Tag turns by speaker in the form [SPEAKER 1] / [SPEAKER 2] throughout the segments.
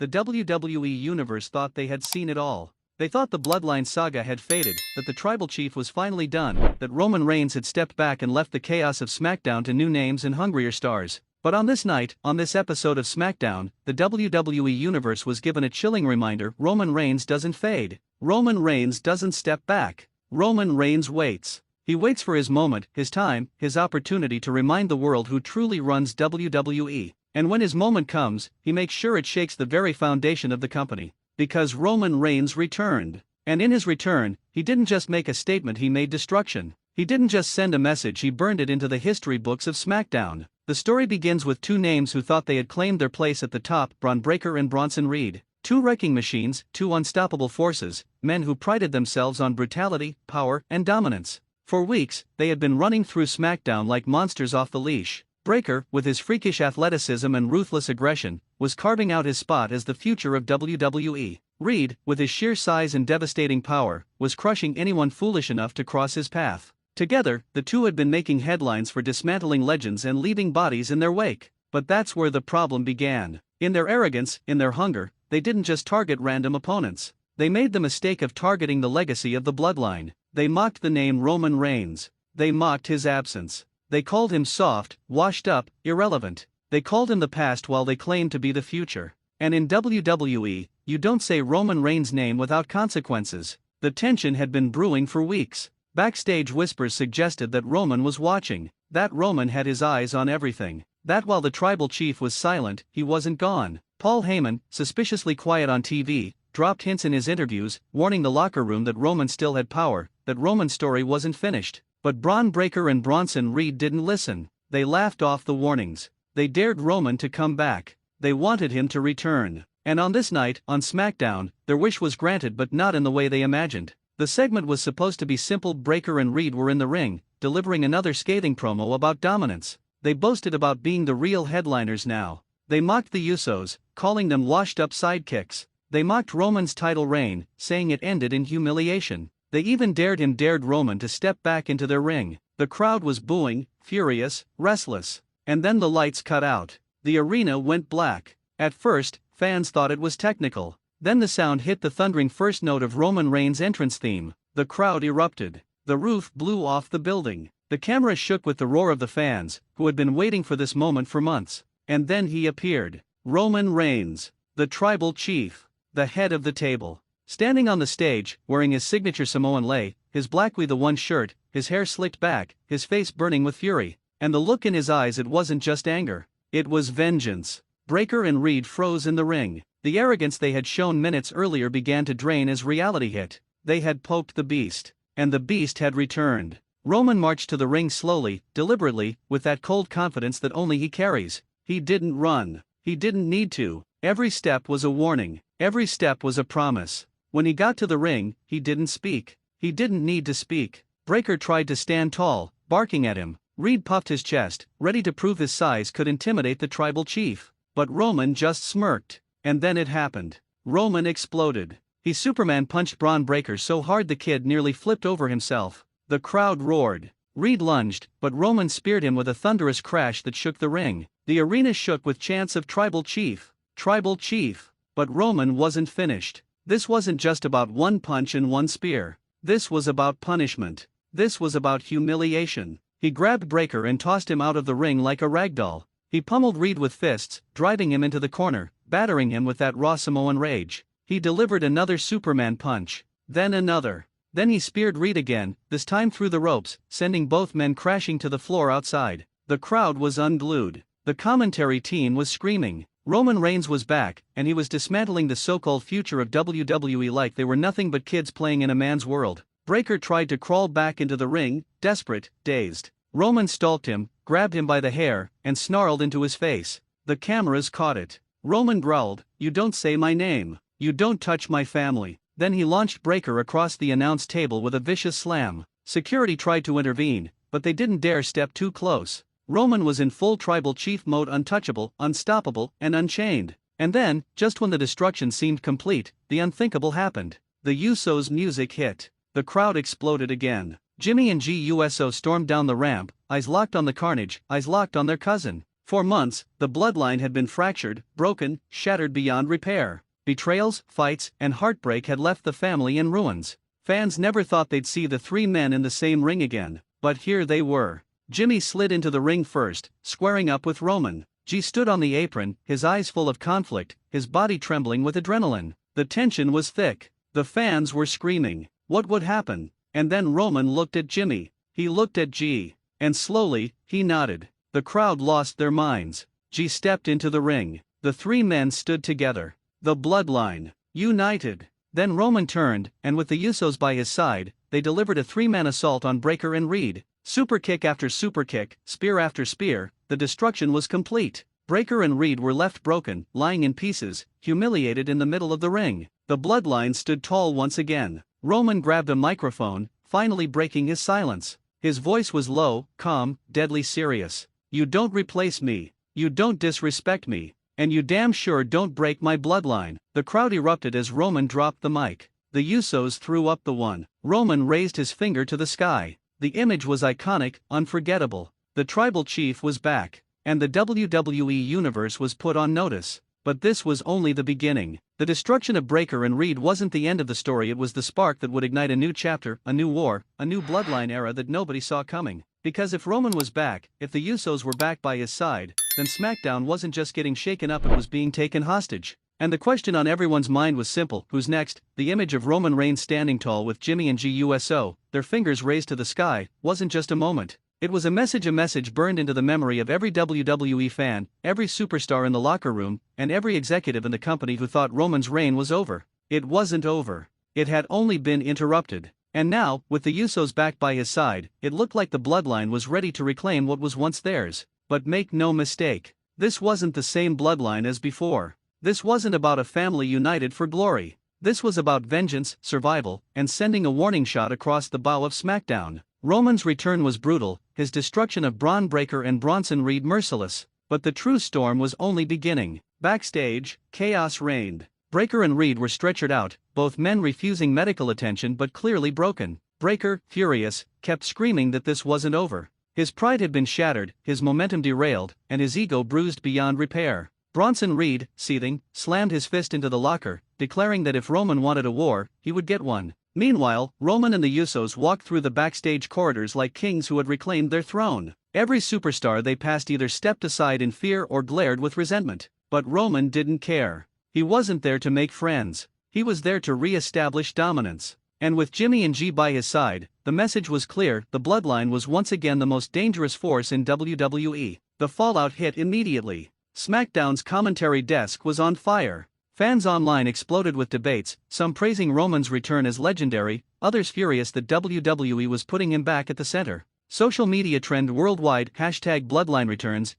[SPEAKER 1] the WWE Universe thought they had seen it all. They thought the Bloodline saga had faded, that the Tribal Chief was finally done, that Roman Reigns had stepped back and left the chaos of SmackDown to new names and hungrier stars. But on this night, on this episode of SmackDown, the WWE Universe was given a chilling reminder: Roman Reigns doesn't fade. Roman Reigns doesn't step back. Roman Reigns waits. He waits for his moment, his time, his opportunity to remind the world who truly runs WWE. And when his moment comes, he makes sure it shakes the very foundation of the company. Because Roman Reigns returned. And in his return, he didn't just make a statement, he made destruction. He didn't just send a message, he burned it into the history books of SmackDown. The story begins with two names who thought they had claimed their place at the top: Bron Breakker and Bronson Reed. Two wrecking machines, two unstoppable forces, men who prided themselves on brutality, power, and dominance. For weeks, they had been running through SmackDown like monsters off the leash. Breakker, with his freakish athleticism and ruthless aggression, was carving out his spot as the future of WWE. Reed, with his sheer size and devastating power, was crushing anyone foolish enough to cross his path. Together, the two had been making headlines for dismantling legends and leaving bodies in their wake. But that's where the problem began. In their arrogance, in their hunger, they didn't just target random opponents. They made the mistake of targeting the legacy of the Bloodline. They mocked the name Roman Reigns. They mocked his absence. They called him soft, washed up, irrelevant. They called him the past while they claimed to be the future. And in WWE, you don't say Roman Reigns' name without consequences. The tension had been brewing for weeks. Backstage whispers suggested that Roman was watching, that Roman had his eyes on everything, that while the Tribal Chief was silent, he wasn't gone. Paul Heyman, suspiciously quiet on TV, dropped hints in his interviews, warning the locker room that Roman still had power, that Roman's story wasn't finished. But Bron Breakker and Bronson Reed didn't listen. They laughed off the warnings. They dared Roman to come back. They wanted him to return. And on this night, on SmackDown, their wish was granted, but not in the way they imagined. The segment was supposed to be simple. Breakker and Reed were in the ring, delivering another scathing promo about dominance. They boasted about being the real headliners now. They mocked the Usos, calling them washed-up sidekicks. They mocked Roman's title reign, saying it ended in humiliation. They even dared Roman to step back into their ring. The crowd was booing, furious, restless. And then the lights cut out. The arena went black. At first, fans thought it was technical. Then the sound hit the thundering first note of Roman Reigns' entrance theme. The crowd erupted. The roof blew off the building. The camera shook with the roar of the fans, who had been waiting for this moment for months. And then he appeared. Roman Reigns, the Tribal Chief, the head of the table. Standing on the stage, wearing his signature Samoan lei, his black We the One shirt, his hair slicked back, his face burning with fury. And the look in his eyes, it wasn't just anger. It was vengeance. Breakker and Reed froze in the ring. The arrogance they had shown minutes earlier began to drain as reality hit. They had poked the beast. And the beast had returned. Roman marched to the ring slowly, deliberately, with that cold confidence that only he carries. He didn't run. He didn't need to. Every step was a warning. Every step was a promise. When he got to the ring, he didn't speak. He didn't need to speak. Breakker tried to stand tall, barking at him. Reed puffed his chest, ready to prove his size could intimidate the Tribal Chief. But Roman just smirked. And then it happened. Roman exploded. He Superman punched Bron Breakker so hard the kid nearly flipped over himself. The crowd roared. Reed lunged, but Roman speared him with a thunderous crash that shook the ring. The arena shook with chants of Tribal Chief. Tribal Chief. But Roman wasn't finished. This wasn't just about one punch and one spear. This was about punishment. This was about humiliation. He grabbed Breakker and tossed him out of the ring like a ragdoll. He pummeled Reed with fists, driving him into the corner, battering him with that raw Samoan rage. He delivered another Superman punch. Then another. Then he speared Reed again, this time through the ropes, sending both men crashing to the floor outside. The crowd was unglued. The commentary team was screaming. Roman Reigns was back, and he was dismantling the so-called future of WWE like they were nothing but kids playing in a man's world. Breakker tried to crawl back into the ring, desperate, dazed. Roman stalked him, grabbed him by the hair, and snarled into his face. The cameras caught it. Roman growled, "You don't say my name. You don't touch my family." Then he launched Breakker across the announce table with a vicious slam. Security tried to intervene, but they didn't dare step too close. Roman was in full Tribal Chief mode, untouchable, unstoppable, and unchained. And then, just when the destruction seemed complete, the unthinkable happened. The Usos' music hit. The crowd exploded again. Jimmy and Jey USO stormed down the ramp, eyes locked on the carnage, eyes locked on their cousin. For months, the bloodline had been fractured, broken, shattered beyond repair. Betrayals, fights, and heartbreak had left the family in ruins. Fans never thought they'd see the three men in the same ring again, but here they were. Jimmy slid into the ring first, squaring up with Roman. Jey stood on the apron, his eyes full of conflict, his body trembling with adrenaline. The tension was thick. The fans were screaming. What would happen? And then Roman looked at Jimmy. He looked at Jey. And slowly, he nodded. The crowd lost their minds. Jey stepped into the ring. The three men stood together. The bloodline. United. Then Roman turned, and with the Usos by his side, they delivered a three-man assault on Breakker and Reed. Super kick after super kick, spear after spear, the destruction was complete. Breakker and Reed were left broken, lying in pieces, humiliated in the middle of the ring. The bloodline stood tall once again. Roman grabbed a microphone, finally breaking his silence. His voice was low, calm, deadly serious. You don't replace me. You don't disrespect me. And you damn sure don't break my bloodline. The crowd erupted as Roman dropped the mic. The Usos threw up the one. Roman raised his finger to the sky. The image was iconic, unforgettable. The tribal chief was back. And the WWE Universe was put on notice. But this was only the beginning. The destruction of Breakker and Reed wasn't the end of the story, it was the spark that would ignite a new chapter, a new war, a new bloodline era that nobody saw coming. Because if Roman was back, if the Usos were back by his side, then SmackDown wasn't just getting shaken up, it was being taken hostage. And the question on everyone's mind was simple: who's next? The image of Roman Reigns standing tall with Jimmy and Jey USO, their fingers raised to the sky, wasn't just a moment. It was a message burned into the memory of every WWE fan, every superstar in the locker room, and every executive in the company who thought Roman's reign was over. It wasn't over. It had only been interrupted. And now, with the Usos back by his side, it looked like the bloodline was ready to reclaim what was once theirs. But make no mistake, this wasn't the same bloodline as before. This wasn't about a family united for glory. This was about vengeance, survival, and sending a warning shot across the bow of SmackDown. Roman's return was brutal, his destruction of Bron Breakker and Bronson Reed merciless. But the true storm was only beginning. Backstage, chaos reigned. Breakker and Reed were stretchered out, both men refusing medical attention but clearly broken. Breakker, furious, kept screaming that this wasn't over. His pride had been shattered, his momentum derailed, and his ego bruised beyond repair. Bronson Reed, seething, slammed his fist into the locker, declaring that if Roman wanted a war, he would get one. Meanwhile, Roman and the Usos walked through the backstage corridors like kings who had reclaimed their throne. Every superstar they passed either stepped aside in fear or glared with resentment. But Roman didn't care. He wasn't there to make friends. He was there to re-establish dominance. And with Jimmy and Jey by his side, the message was clear: the bloodline was once again the most dangerous force in WWE. The fallout hit immediately. SmackDown's commentary desk was on fire. Fans online exploded with debates, some praising Roman's return as legendary, others furious that WWE was putting him back at the center. Social media trend worldwide: #bloodline returns,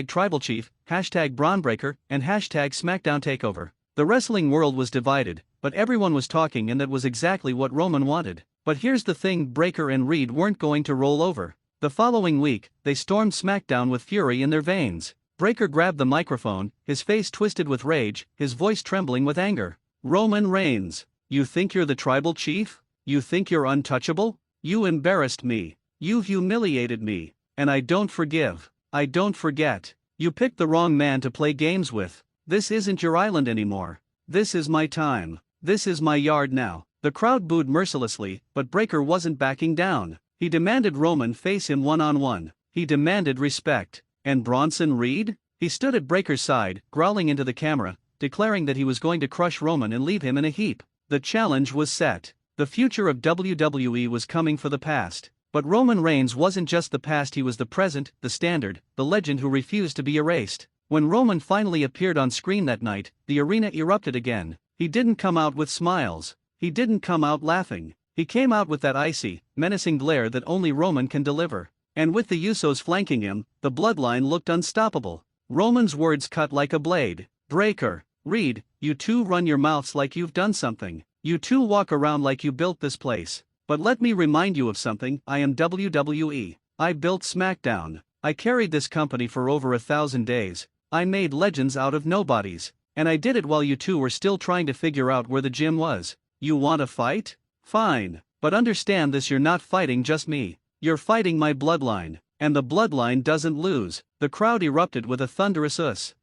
[SPEAKER 1] #tribal chief, #Bron Breakker, and #SmackDown takeover. The wrestling world was divided, but everyone was talking, and that was exactly what Roman wanted. But here's the thing: Breakker and Reed weren't going to roll over. The following week, they stormed SmackDown with fury in their veins. Breakker grabbed the microphone, his face twisted with rage, his voice trembling with anger. Roman Reigns, you think you're the tribal chief? You think you're untouchable? You embarrassed me. You humiliated me. And I don't forgive. I don't forget. You picked the wrong man to play games with. This isn't your island anymore. This is my time. This is my yard now. The crowd booed mercilessly, but Breakker wasn't backing down. He demanded Roman face him one-on-one. He demanded respect. And Bronson Reed? He stood at Breakker's side, growling into the camera, declaring that he was going to crush Roman and leave him in a heap. The challenge was set. The future of WWE was coming for the past. But Roman Reigns wasn't just the past, he was the present, the standard, the legend who refused to be erased. When Roman finally appeared on screen that night, the arena erupted again. He didn't come out with smiles. He didn't come out laughing. He came out with that icy, menacing glare that only Roman can deliver. And with the Usos flanking him, the bloodline looked unstoppable. Roman's words cut like a blade. Breakker, Reed, you two run your mouths like you've done something. You two walk around like you built this place. But let me remind you of something: I am WWE. I built SmackDown. I carried this company for over 1,000 days. I made legends out of nobodies. And I did it while you two were still trying to figure out where the gym was. You want to fight? Fine. But understand this: you're not fighting just me. You're fighting my bloodline. And the bloodline doesn't lose. The crowd erupted with a thunderous us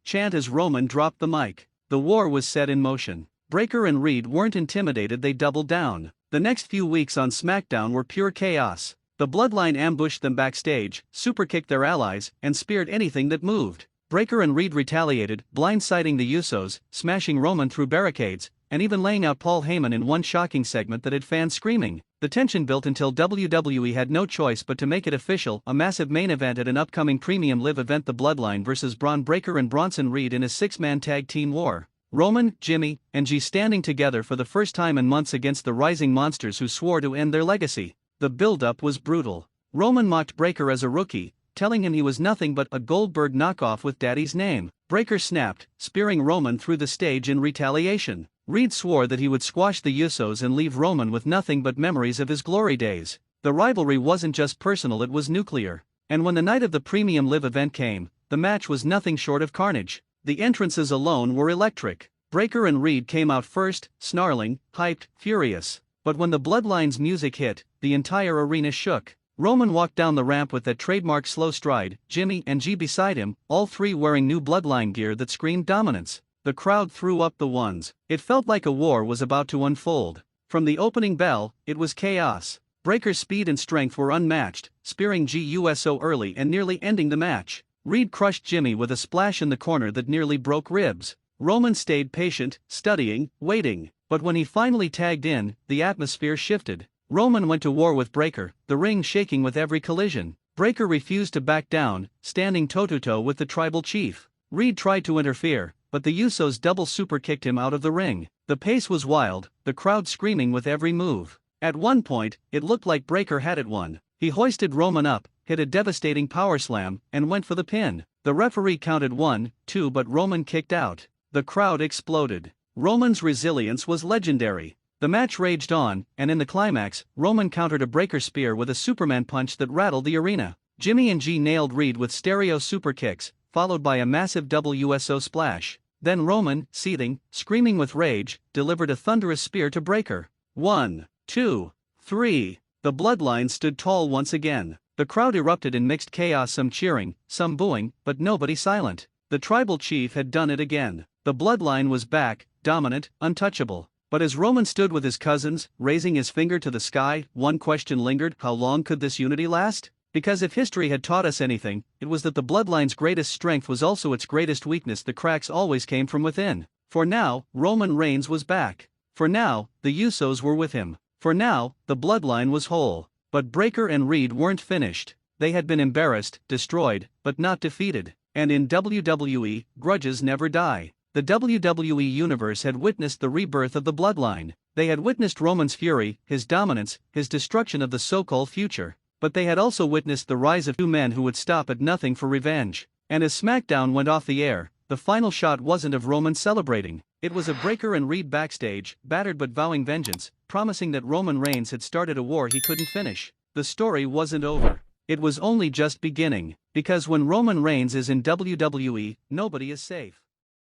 [SPEAKER 1] chant as Roman dropped the mic. The war was set in motion. Breakker and Reed weren't intimidated, they doubled down. The next few weeks on SmackDown were pure chaos. The bloodline ambushed them backstage, superkicked their allies, and speared anything that moved. Breakker and Reed retaliated, blindsiding the Usos, smashing Roman through barricades, and even laying out Paul Heyman in one shocking segment that had fans screaming. The tension built until WWE had no choice but to make it official, a massive main event at an upcoming premium live event, the Bloodline vs. Bron Breakker and Bronson Reed in a six-man tag team war. Roman, Jimmy, and Jey standing together for the first time in months against the rising monsters who swore to end their legacy. The build-up was brutal. Roman mocked Breakker as a rookie, telling him he was nothing but a Goldberg knockoff with daddy's name. Breakker snapped, spearing Roman through the stage in retaliation. Reed swore that he would squash the Usos and leave Roman with nothing but memories of his glory days. The rivalry wasn't just personal, it was nuclear. And when the night of the premium live event came, the match was nothing short of carnage. The entrances alone were electric. Breakker and Reed came out first, snarling, hyped, furious. But when the Bloodline's music hit, the entire arena shook. Roman walked down the ramp with that trademark slow stride, Jimmy and Jey beside him, all three wearing new Bloodline gear that screamed dominance. The crowd threw up the ones. It felt like a war was about to unfold. From the opening bell, it was chaos. Breakker's speed and strength were unmatched, spearing Jey USO early and nearly ending the match. Reed crushed Jimmy with a splash in the corner that nearly broke ribs. Roman stayed patient, studying, waiting. But when he finally tagged in, the atmosphere shifted. Roman went to war with Breakker, the ring shaking with every collision. Breakker refused to back down, standing toe-to-toe with the tribal chief. Reed tried to interfere, but the Usos double super kicked him out of the ring. The pace was wild, the crowd screaming with every move. At one point, it looked like Breakker had it won. He hoisted Roman up, hit a devastating power slam, and went for the pin. The referee counted 1, 2, but Roman kicked out. The crowd exploded. Roman's resilience was legendary. The match raged on, and in the climax, Roman countered a Breakker spear with a Superman punch that rattled the arena. Jimmy and Jey nailed Reed with stereo super kicks, followed by a massive WSO splash. Then Roman, seething, screaming with rage, delivered a thunderous spear to Breakker. 1, 2, 3. The Bloodline stood tall once again. The crowd erupted in mixed chaos, some cheering, some booing, but nobody silent. The tribal chief had done it again. The Bloodline was back, dominant, untouchable. But as Roman stood with his cousins, raising his finger to the sky, one question lingered: how long could this unity last? Because if history had taught us anything, it was that the Bloodline's greatest strength was also its greatest weakness. The cracks always came from within. For now, Roman Reigns was back. For now, the Usos were with him. For now, the Bloodline was whole. But Breakker and Reed weren't finished. They had been embarrassed, destroyed, but not defeated. And in WWE, grudges never die. The WWE Universe had witnessed the rebirth of the Bloodline. They had witnessed Roman's fury, his dominance, his destruction of the so-called future. But they had also witnessed the rise of two men who would stop at nothing for revenge. And as SmackDown went off the air, the final shot wasn't of Roman celebrating. It was of Breakker and Reed backstage, battered but vowing vengeance, promising that Roman Reigns had started a war he couldn't finish. The story wasn't over. It was only just beginning. Because when Roman Reigns is in WWE, nobody is safe.